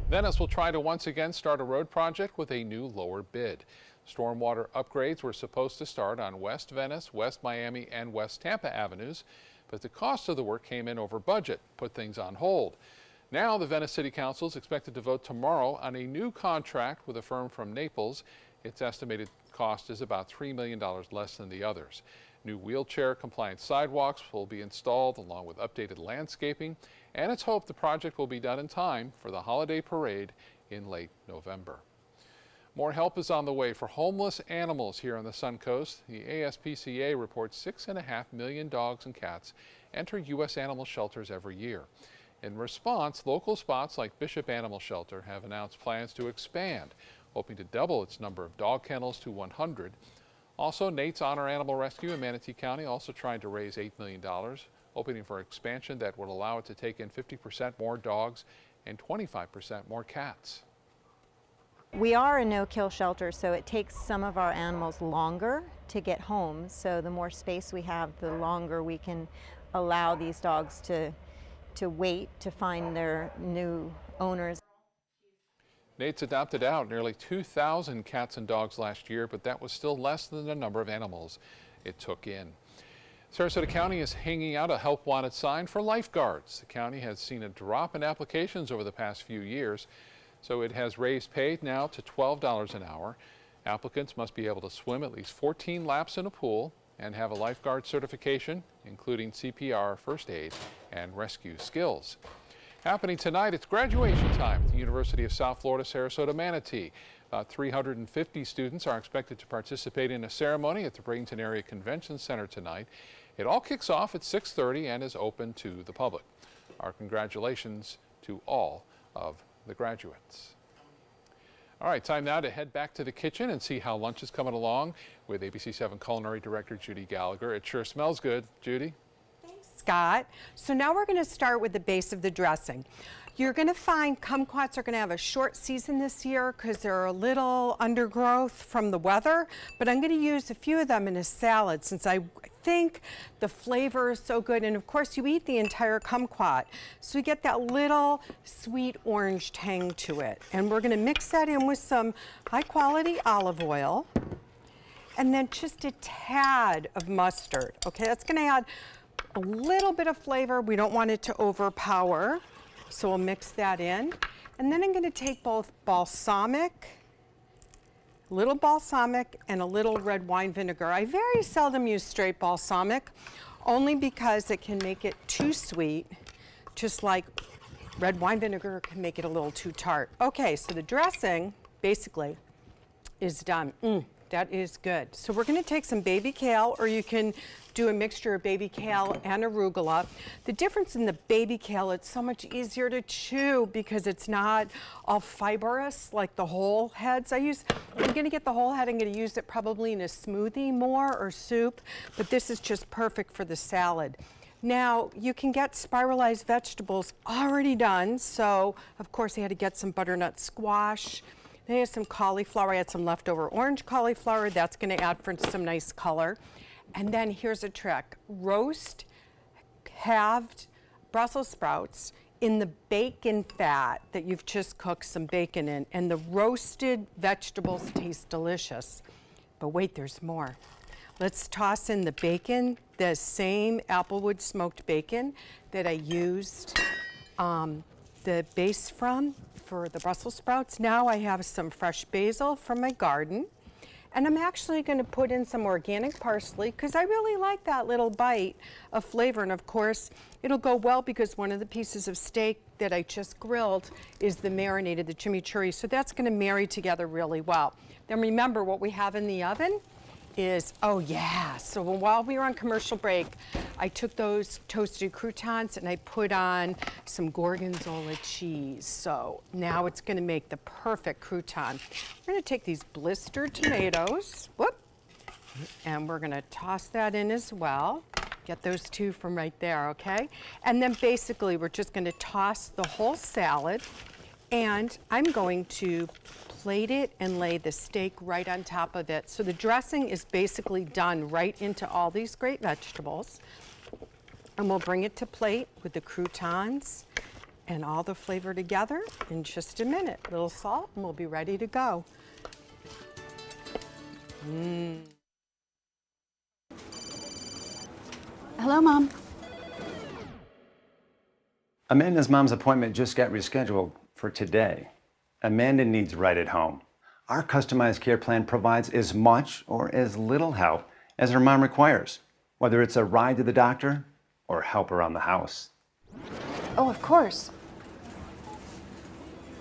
Venice will try to once again start a road project with a new lower bid. Stormwater upgrades were supposed to start on West Venice, West Miami, and West Tampa Avenues, but the cost of the work came in over budget, put things on hold. Now the Venice City Council is expected to vote tomorrow on a new contract with a firm from Naples. Its estimated cost is about $3 million less than the others. New wheelchair-compliant sidewalks will be installed along with updated landscaping, and it's hoped the project will be done in time for the holiday parade in late November. More help is on the way for homeless animals here on the Sun Coast. The ASPCA reports 6.5 million dogs and cats enter U.S. animal shelters every year. In response, local spots like Bishop Animal Shelter have announced plans to expand, hoping to double its number of dog kennels to 100. Also, Nate's Honor Animal Rescue in Manatee County also trying to raise $8 million, hoping for expansion that would allow it to take in 50% more dogs and 25% more cats. We are a no-kill shelter, so it takes some of our animals longer to get home. So the more space we have, the longer we can allow these dogs to wait to find their new owners. Nate's adopted out nearly 2,000 cats and dogs last year, but that was still less than the number of animals it took in. Sarasota County is hanging out a help wanted sign for lifeguards. The county has seen a drop in applications over the past few years, so it has raised pay now to $12 an hour. Applicants must be able to swim at least 14 laps in a pool and have a lifeguard certification, including CPR, first aid, and rescue skills. Happening tonight, it's graduation time at the University of South Florida, Sarasota Manatee. 350 students are expected to participate in a ceremony at the Bradenton Area Convention Center tonight. It all kicks off at 6:30 and is open to the public. Our congratulations to all of the graduates. All right, time now to head back to the kitchen and see how lunch is coming along with ABC7 Culinary Director Judy Gallagher. It sure smells good. Judy? Scott. So now we're going to start with the base of the dressing. You're going to find kumquats are going to have a short season this year because they're a little undergrowth from the weather, but I'm going to use a few of them in a salad since I think the flavor is so good. And of course you eat the entire kumquat, so you get that little sweet orange tang to it. And we're going to mix that in with some high quality olive oil and then just a tad of mustard. Okay, that's going to add a little bit of flavor. We don't want it to overpower, so we'll mix that in. And then I'm going to take both balsamic, little balsamic, and a little red wine vinegar. I very seldom use straight balsamic, only because it can make it too sweet, just like red wine vinegar can make it a little too tart. Okay, so the dressing basically is done. That is good. So we're going to take some baby kale, or you can do a mixture of baby kale and arugula. The difference in the baby kale, it's so much easier to chew because it's not all fibrous like the whole heads. I'm going to get the whole head. I'm going to use it probably in a smoothie more or soup, but this is just perfect for the salad. Now, you can get spiralized vegetables already done. So, of course, I had to get some butternut squash. Then I had some cauliflower. I had some leftover orange cauliflower. That's going to add for some nice color. And then here's a trick. Roast halved Brussels sprouts in the bacon fat that you've just cooked some bacon in. And the roasted vegetables taste delicious. But wait, there's more. Let's toss in the bacon, the same Applewood smoked bacon that I used the base from for the Brussels sprouts. Now I have some fresh basil from my garden, and I'm actually going to put in some organic parsley because I really like that little bite of flavor. And of course it'll go well because one of the pieces of steak that I just grilled is the marinated, the chimichurri, so that's going to marry together really well. Then remember what we have in the oven is, oh yeah, so while we were on commercial break, I took those toasted croutons and I put on some Gorgonzola cheese. So now it's going to make the perfect crouton. We're going to take these blistered tomatoes, and we're going to toss that in as well. Get those two from right there, okay? And then basically we're just going to toss the whole salad, and I'm going to plate it and lay the steak right on top of it. So the dressing is basically done right into all these great vegetables. And we'll bring it to plate with the croutons and all the flavor together in just a minute. A little salt and we'll be ready to go. Hello, Mom. Amanda's mom's appointment just got rescheduled for today. Amanda needs Right at Home. Our customized care plan provides as much or as little help as her mom requires, whether it's a ride to the doctor or help around the house. Oh, of course.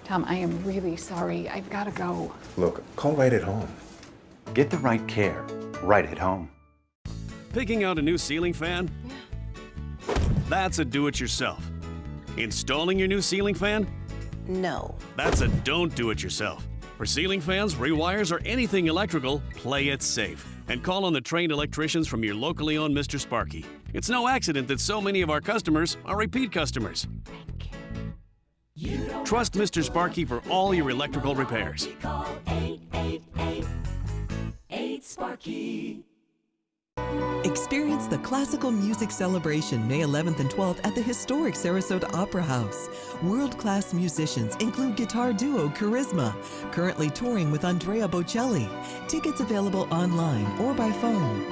Tom, I am really sorry. I've got to go. Look, call Right at Home. Get the right care right at home. Picking out a new ceiling fan? That's a do-it-yourself. Installing your new ceiling fan? No. That's a don't do it yourself. For ceiling fans, rewires, or anything electrical, play it safe. And call on the trained electricians from your locally owned Mr. Sparky. It's no accident that so many of our customers are repeat customers. Trust Mr. Sparky for all your electrical repairs. Call 888-8-SPARKY. Experience the Classical Music Celebration May 11th and 12th at the historic Sarasota Opera House. World-class musicians include guitar duo Charisma, currently touring with Andrea Bocelli. Tickets available online or by phone.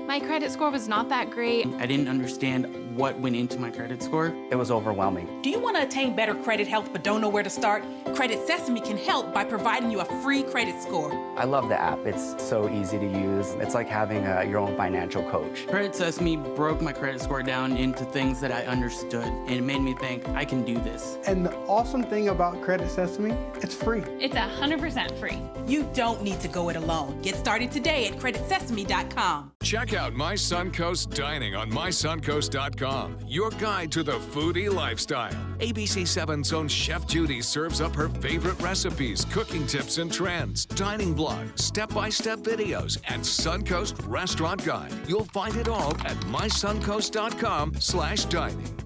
My credit score was not that great. I didn't understand what went into my credit score. It was overwhelming. Do you want to attain better credit health but don't know where to start? Credit Sesame can help by providing you a free credit score. I love the app. It's so easy to use. It's like having your own financial coach. Credit Sesame broke my credit score down into things that I understood, and it made me think, I can do this. And the awesome thing about Credit Sesame, it's free. It's 100% free. You don't need to go it alone. Get started today at creditsesame.com. Check out out My Suncoast Dining on mysuncoast.com, your guide to the foodie lifestyle. ABC 7's own Chef Judy serves up her favorite recipes, cooking tips and trends, dining blogs, step-by-step videos, and Suncoast Restaurant Guide. You'll find it all at mysuncoast.com/dining.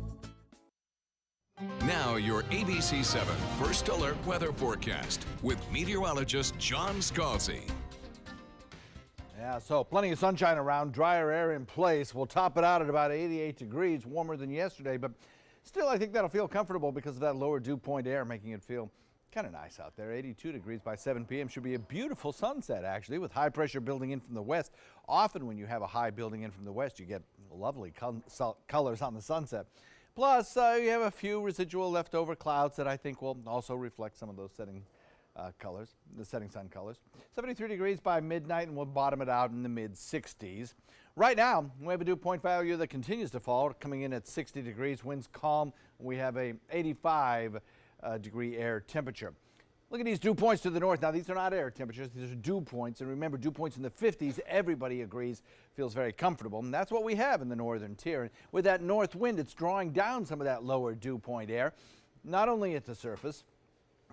Now your ABC 7 First Alert weather forecast with meteorologist John Scalzi. Yeah, so plenty of sunshine around, drier air in place. We'll top it out at about 88 degrees, warmer than yesterday, but still I think that'll feel comfortable because of that lower dew point air making it feel kind of nice out there. 82 degrees by 7 p.m. should be a beautiful sunset, actually, with high pressure building in from the west. Often when you have a high building in from the west, you get lovely colors on the sunset. Plus, you have a few residual leftover clouds that I think will also reflect some of those setting colors, the setting sun colors. 73 degrees by midnight, and we'll bottom it out in the mid-60s. Right now, we have a dew point value that continues to fall, coming in at 60 degrees, winds calm. We have a 85 degree air temperature. Look at these dew points to the north. Now, these are not air temperatures. These are dew points. And remember, dew points in the 50s, everybody agrees, feels very comfortable. And that's what we have in the northern tier. And with that north wind, it's drawing down some of that lower dew point air, not only at the surface,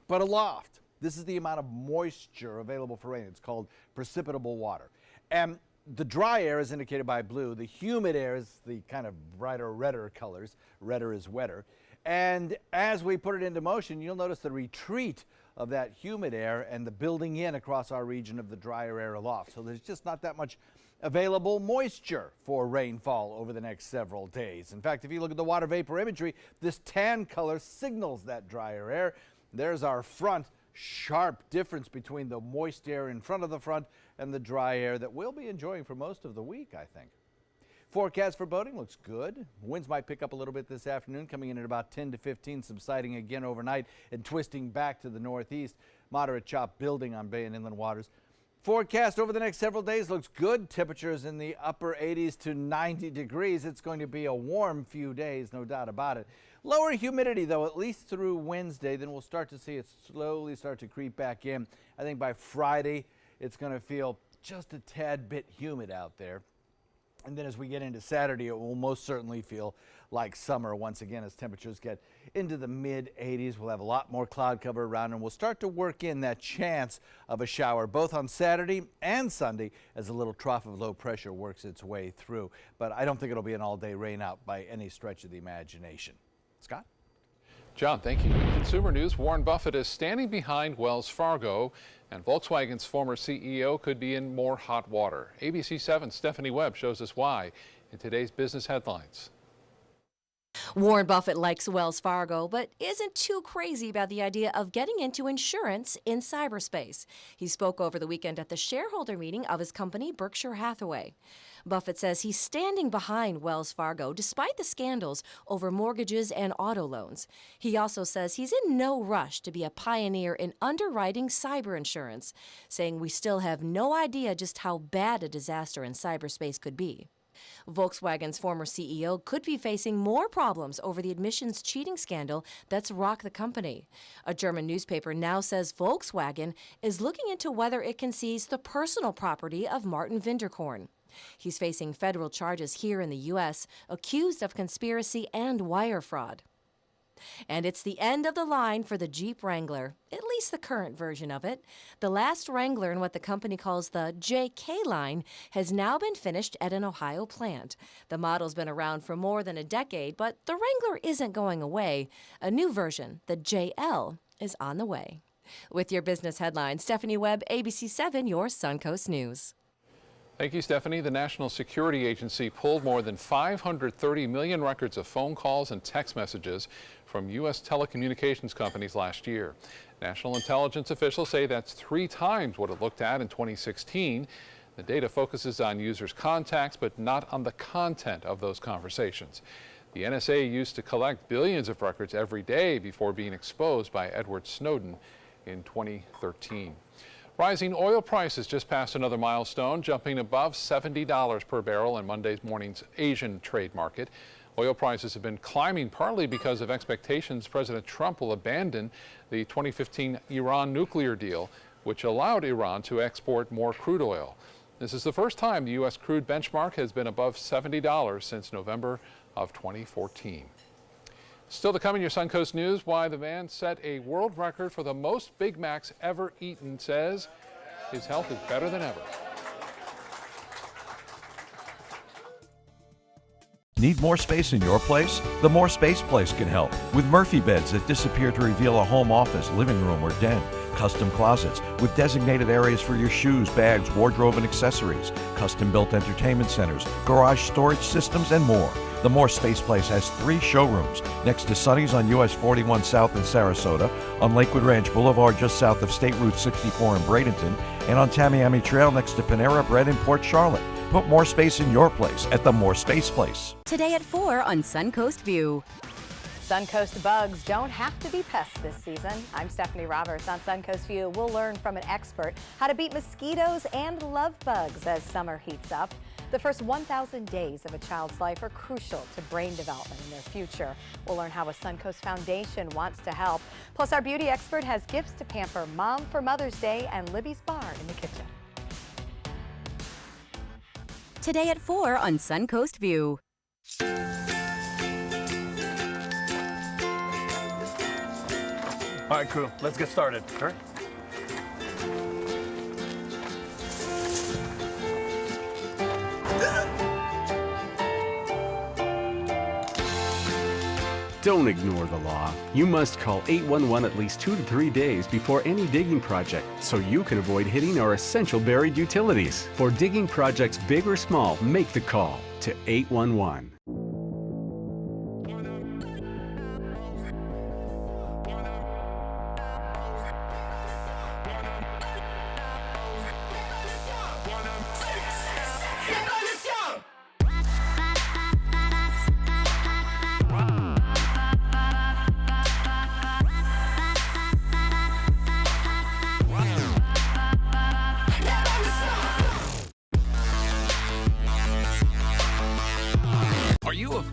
but aloft. This is the amount of moisture available for rain. It's called precipitable water. And the dry air is indicated by blue. The humid air is the kind of brighter, redder colors. Redder is wetter. And as we put it into motion, you'll notice the retreat of that humid air and the building in across our region of the drier air aloft. So there's just not that much available moisture for rainfall over the next several days. In fact, if you look at the water vapor imagery, this tan color signals that drier air. There's our front. Sharp difference between the moist air in front of the front and the dry air that we'll be enjoying for most of the week, I think. Forecast for boating looks good. Winds might pick up a little bit this afternoon, coming in at about 10 to 15, subsiding again overnight and twisting back to the northeast. Moderate chop building on bay and inland waters. Forecast over the next several days looks good. Temperatures in the upper 80s to 90 degrees. It's going to be a warm few days, no doubt about it. Lower humidity, though, at least through Wednesday. Then we'll start to see it slowly start to creep back in. I think by Friday, it's going to feel just a tad bit humid out there. And then as we get into Saturday, it will most certainly feel like summer once again as temperatures get into the mid-80s. We'll have a lot more cloud cover around, and we'll start to work in that chance of a shower both on Saturday and Sunday as a little trough of low pressure works its way through. But I don't think it'll be an all-day rain out by any stretch of the imagination. Scott? John, thank you. In consumer news, Warren Buffett is standing behind Wells Fargo, and Volkswagen's former CEO could be in more hot water. ABC 7's Stephanie Webb shows us why in today's business headlines. Warren Buffett likes Wells Fargo, but isn't too crazy about the idea of getting into insurance in cyberspace. He spoke over the weekend at the shareholder meeting of his company, Berkshire Hathaway. Buffett says he's standing behind Wells Fargo despite the scandals over mortgages and auto loans. He also says he's in no rush to be a pioneer in underwriting cyber insurance, saying we still have no idea just how bad a disaster in cyberspace could be. Volkswagen's former CEO could be facing more problems over the admissions cheating scandal that's rocked the company. A German newspaper now says Volkswagen is looking into whether it can seize the personal property of Martin Winterkorn. He's facing federal charges here in the U.S., accused of conspiracy and wire fraud. And it's the end of the line for the Jeep Wrangler, at least the current version of it. The last Wrangler in what the company calls the JK line has now been finished at an Ohio plant. The model's been around for more than a decade, but the Wrangler isn't going away. A new version, the JL, is on the way. With your business headlines, Stephanie Webb, ABC 7, your Suncoast News. Thank you, Stephanie. The National Security Agency pulled more than 530 million records of phone calls and text messages from U.S. telecommunications companies last year. National intelligence officials say that's 3 times what it looked at in 2016. The data focuses on users' contacts, but not on the content of those conversations. The NSA used to collect billions of records every day before being exposed by Edward Snowden in 2013. Rising oil prices just passed another milestone, jumping above $70 per barrel in Monday morning's Asian trade market. Oil prices have been climbing partly because of expectations President Trump will abandon the 2015 Iran nuclear deal, which allowed Iran to export more crude oil. This is the first time the U.S. crude benchmark has been above $70 since November of 2014. Still to come in your Suncoast News, why the man set a world record for the most Big Macs ever eaten says his health is better than ever. Need more space in your place? The More Space Place can help with Murphy beds that disappear to reveal a home office, living room, or den. Custom closets with designated areas for your shoes, bags, wardrobe, and accessories. Custom-built entertainment centers, garage storage systems, and more. The More Space Place has 3 showrooms next to Sonny's on US 41 South in Sarasota, on Lakewood Ranch Boulevard just south of State Route 64 in Bradenton, and on Tamiami Trail next to Panera Bread in Port Charlotte. Put more space in your place at the More Space Place. Today at 4 on Suncoast View. Suncoast bugs don't have to be pests this season. I'm Stephanie Roberts on Suncoast View. We'll learn from an expert how to beat mosquitoes and love bugs as summer heats up. The first 1,000 days of a child's life are crucial to brain development in their future. We'll learn how a Suncoast Foundation wants to help. Plus, our beauty expert has gifts to pamper Mom for Mother's Day and Libby's Bar in the kitchen. Today at 4 on Suncoast View. All right, crew, let's get started. All right. Don't ignore the law. You must call 811 at least 2 to 3 days before any digging project so you can avoid hitting our essential buried utilities. For digging projects big or small, make the call to 811.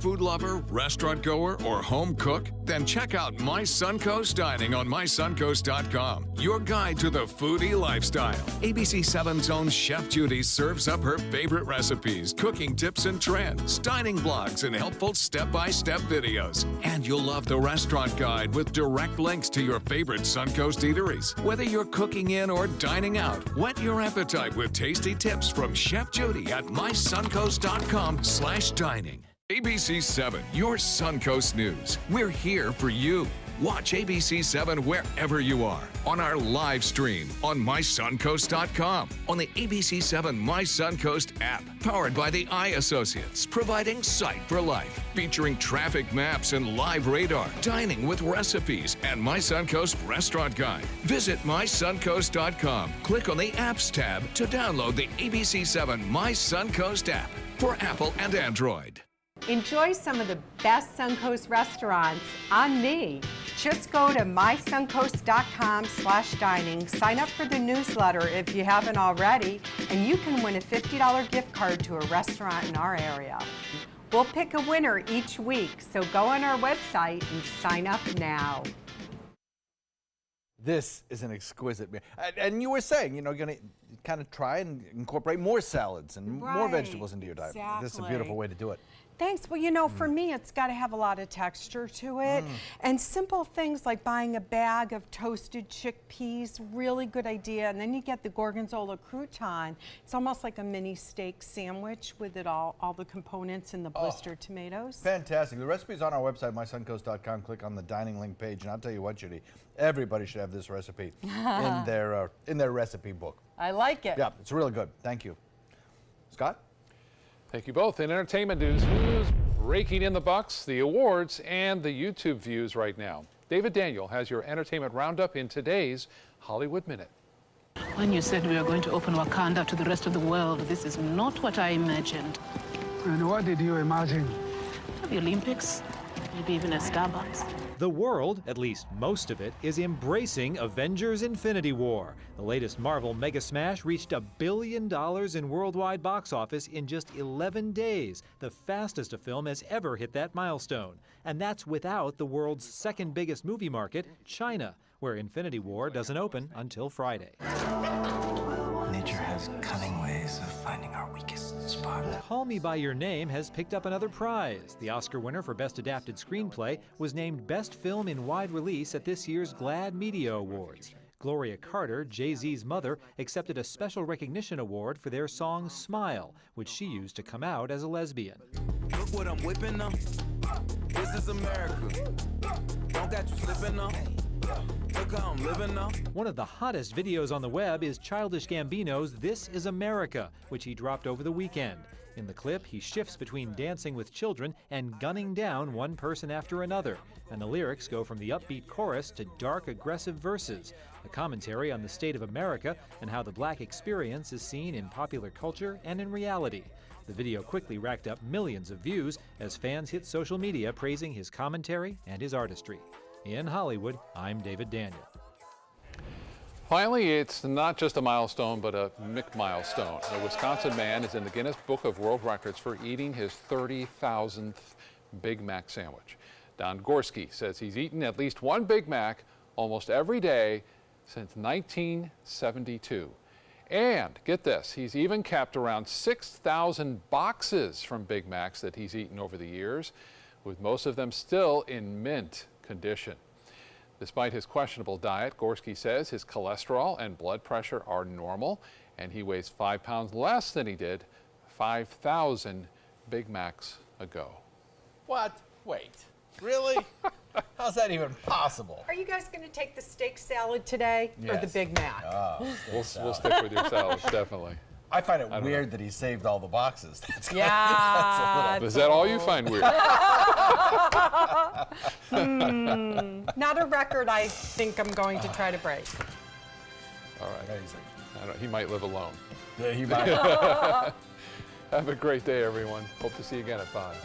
Food lover, restaurant goer, or home cook? Then check out My Suncoast Dining on mysuncoast.com. Your guide to the foodie lifestyle. ABC7's own Chef Judy serves up her favorite recipes, cooking tips and trends, dining blogs, and helpful step-by-step videos. And you'll love the restaurant guide with direct links to your favorite Suncoast eateries. Whether you're cooking in or dining out, whet your appetite with tasty tips from Chef Judy at mysuncoast.com/dining. ABC7, your Suncoast News. We're here for you. Watch ABC7 wherever you are, on our live stream, on mysuncoast.com, on the ABC7 My Suncoast app, powered by the Eye Associates, providing sight for life, featuring traffic maps and live radar, dining with recipes, and My Suncoast Restaurant Guide. Visit mysuncoast.com. Click on the Apps tab to download the ABC7 My Suncoast app for Apple and Android. Enjoy some of the best Suncoast restaurants on me. Just go to mysuncoast.com/dining, sign up for the newsletter if you haven't already, and you can win a $50 gift card to a restaurant in our area. We'll pick a winner each week, so go on our website and sign up now. This is an exquisite meal. And you were saying, you know, you're going to kind of try and incorporate more salads and more vegetables into your diet. Exactly. This is a beautiful way to do it. Thanks. Well, you know, for me, it's got to have a lot of texture to it. And simple things like buying a bag of toasted chickpeas, really good idea. And then you get the Gorgonzola crouton. It's almost like a mini steak sandwich with it all the components and the blistered tomatoes. Fantastic. The recipe's on our website, mysuncoast.com. Click on the dining link page. And I'll tell you what, Judy, everybody should have this recipe in their recipe book. I like it. Yeah, it's really good. Thank you. Scott? Thank you both. In entertainment news, who's raking in the bucks, the awards, and the YouTube views right now? David Daniel has your entertainment roundup in today's Hollywood Minute. When you said we were going to open Wakanda to the rest of the world, this is not what I imagined. And what did you imagine? The Olympics, maybe even a Starbucks. The world, at least most of it, is embracing Avengers: Infinity War. The latest Marvel mega smash reached $1 billion in worldwide box office in just 11 days, the fastest a film has ever hit that milestone. And that's without the world's second biggest movie market, China, where Infinity War doesn't open until Friday. Nature has cunning ways of finding our weakest spot. Call Me By Your Name has picked up another prize. The Oscar winner for Best Adapted Screenplay was named Best Film in Wide Release at this year's GLAAD Media Awards. Gloria Carter, Jay-Z's mother, accepted a special recognition award for their song Smile, which she used to come out as a lesbian. Look what I'm whipping up. This is America. Don't got you slipping up. Look how I'm living up. One of the hottest videos on the web is Childish Gambino's This Is America, which he dropped over the weekend. In the clip, he shifts between dancing with children and gunning down one person after another. And the lyrics go from the upbeat chorus to dark, aggressive verses, a commentary on the state of America and how the black experience is seen in popular culture and in reality. The video quickly racked up millions of views as fans hit social media praising his commentary and his artistry. In Hollywood, I'm David Daniel. Finally, it's not just a milestone, but a McMilestone. A Wisconsin man is in the Guinness Book of World Records for eating his 30,000th Big Mac sandwich. Don Gorski says he's eaten at least one Big Mac almost every day since 1972. And get this, he's even kept around 6,000 boxes from Big Macs that he's eaten over the years, with most of them still in mint condition. Despite his questionable diet, Gorski says his cholesterol and blood pressure are normal, and he weighs 5 pounds less than he did 5,000 Big Macs ago. What? Wait, really? How's that even possible? Are you guys going to take the steak salad today or the Yes. Big Mac? We'll stick with your salad, definitely. I find it weird that he saved all the boxes. That's Yeah. that's a little. Is that all you find weird? Not a record I think I'm going to try to break. All right. Amazing. He might live alone. Yeah, he might. Have a great day, everyone. Hope to see you again at 5.